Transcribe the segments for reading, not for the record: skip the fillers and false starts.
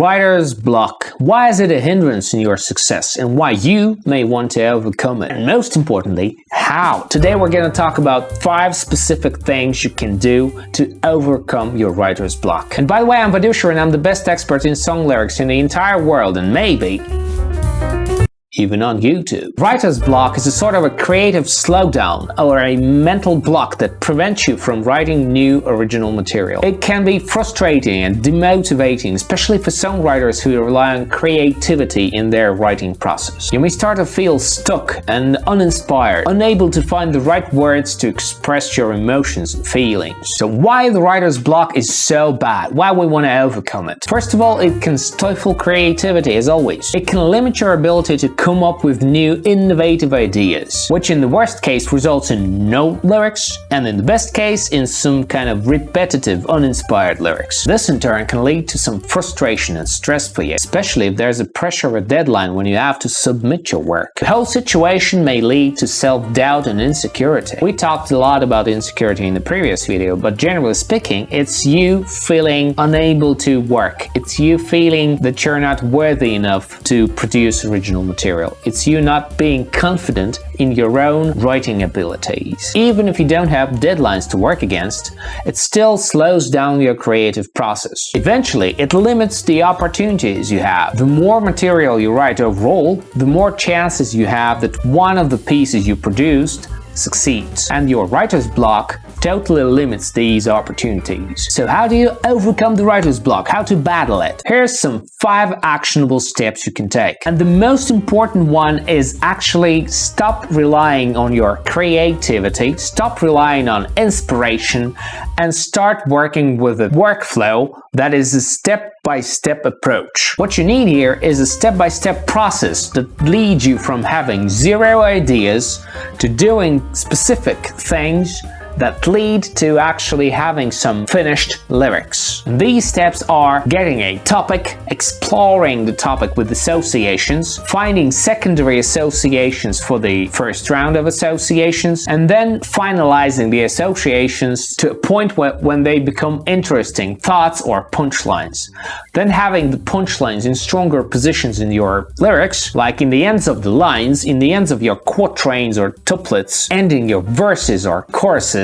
Writer's block. Why is it a hindrance in your success and why you may want to overcome it? And most importantly, how? Today we're going to talk about 5 specific things you can do to overcome your writer's block. And by the way, I'm Vadusha and I'm the best expert in song lyrics in the entire world and maybe even on YouTube. Writer's block is a sort of a creative slowdown or a mental block that prevents you from writing new original material. It can be frustrating and demotivating, especially for songwriters who rely on creativity in their writing process. You may start to feel stuck and uninspired, unable to find the right words to express your emotions and feelings. So why the writer's block is so bad, why we want to overcome it. First of all, it can stifle creativity as always. It can limit your ability to come up with new innovative ideas, which in the worst case results in no lyrics, and in the best case in some kind of repetitive, uninspired lyrics. This in turn can lead to some frustration and stress for you, especially if there's a pressure of a deadline when you have to submit your work. The whole situation may lead to self-doubt and insecurity. We talked a lot about insecurity in the previous video, but generally speaking, it's you feeling unable to work. It's you feeling that you're not worthy enough to produce original material. It's you not being confident in your own writing abilities. Even if you don't have deadlines to work against, it still slows down your creative process. Eventually, it limits the opportunities you have. The more material you write overall, the more chances you have that one of the pieces you produced succeeds. And your writer's block totally limits these opportunities. So how do you overcome the writer's block? How to battle it? Here's some 5 actionable steps you can take. And the most important one is actually stop relying on your creativity, stop relying on inspiration, and start working with a workflow that is a step-by-step approach. What you need here is a step-by-step process that leads you from having 0 ideas to doing specific things that lead to actually having some finished lyrics. And these steps are getting a topic, exploring the topic with associations, finding secondary associations for the first round of associations, and then finalizing the associations to a point when they become interesting thoughts or punchlines. Then having the punchlines in stronger positions in your lyrics, like in the ends of the lines, in the ends of your quatrains or couplets, ending your verses or choruses,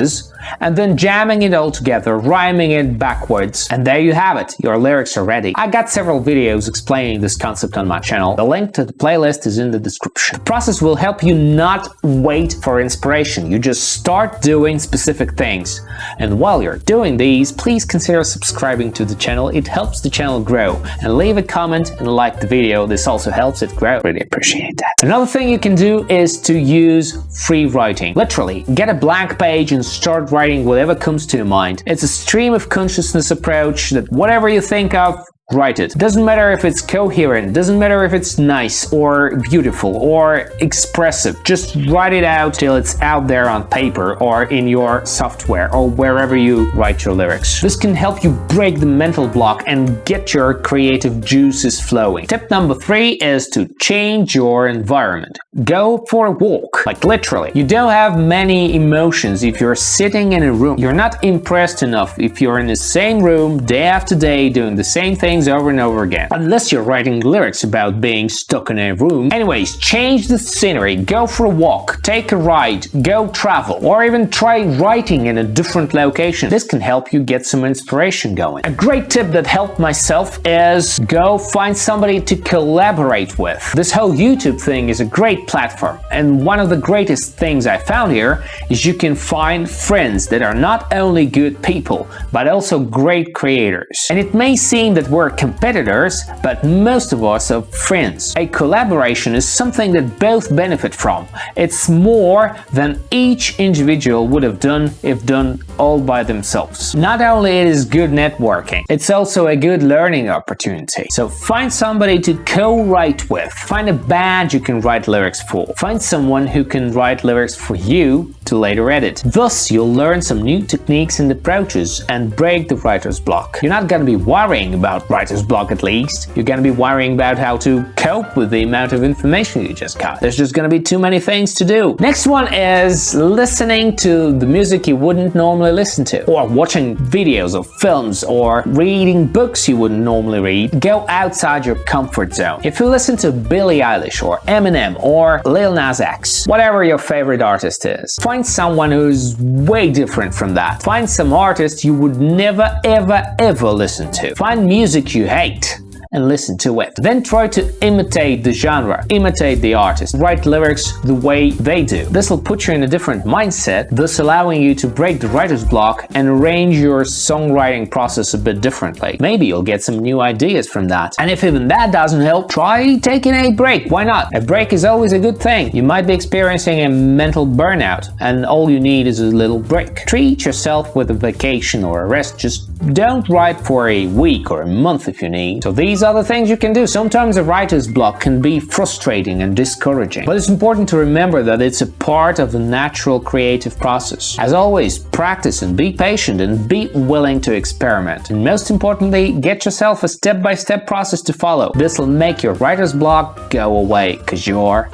and then jamming it all together, rhyming it backwards, and there you have it, your lyrics are ready. I got several videos explaining this concept on my channel. The link to the playlist is in the description. The process will help you not wait for inspiration. You just start doing specific things. And while you're doing these, please consider subscribing to the channel. It helps the channel grow. And leave a comment and like the video. This also helps it grow. Really appreciate that. Another thing you can do is to use free writing. Literally, get a blank page and start writing whatever comes to your mind. It's a stream of consciousness approach that whatever you think of, write it. Doesn't matter if it's coherent, doesn't matter if it's nice or beautiful or expressive. Just write it out till it's out there on paper or in your software or wherever you write your lyrics. This can help you break the mental block and get your creative juices flowing. Tip number 3 is to change your environment. Go for a walk. Like literally. You don't have many emotions if you're sitting in a room. You're not impressed enough if you're in the same room day after day doing the same thing over and over again. Unless you're writing lyrics about being stuck in a room. Anyways, change the scenery, go for a walk, take a ride, go travel, or even try writing in a different location. This can help you get some inspiration going. A great tip that helped myself is go find somebody to collaborate with. This whole YouTube thing is a great platform, and one of the greatest things I found here is you can find friends that are not only good people, but also great creators. And it may seem that we're competitors, but most of us are friends. A collaboration is something that both benefit from. It's more than each individual would have done if done all by themselves. Not only it is good networking, it's also a good learning opportunity. So find somebody to co-write with. Find a band you can write lyrics for. Find someone who can write lyrics for you to later edit. Thus, you'll learn some new techniques and approaches and break the writer's block. You're not going to be worrying about writer's block at least. You're going to be worrying about how to cope with the amount of information you just got. There's just going to be too many things to do. Next one is listening to the music you wouldn't normally normally listen to, or watching videos of films, or reading books you wouldn't normally read. Go outside your comfort zone. If you listen to Billie Eilish or Eminem or Lil Nas X, whatever your favorite artist is, find someone who's way different from that. Find some artist you would never ever listen to. Find music you hate and listen to it. Then try to imitate the genre, imitate the artist, write lyrics the way they do. This will put you in a different mindset, thus allowing you to break the writer's block and arrange your songwriting process a bit differently. Maybe you'll get some new ideas from that. And if even that doesn't help, try taking a break. Why not? A break is always a good thing. You might be experiencing a mental burnout, and all you need is a little break. Treat yourself with a vacation or a rest. Just don't write for a week or a month if you need. So these are the things you can do. Sometimes a writer's block can be frustrating and discouraging, but it's important to remember that it's a part of the natural creative process. As always, practice and be patient and be willing to experiment. And most importantly, get yourself a step-by-step process to follow. This will make your writer's block go away, because you're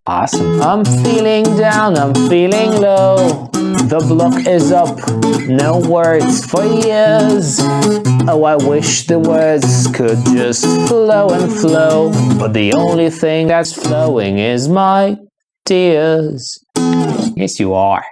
awesome. I'm feeling down, I'm feeling low. The block is up, no words for years. Oh, I wish the words could just flow and flow, but the only thing that's flowing is my tears. Yes, you are.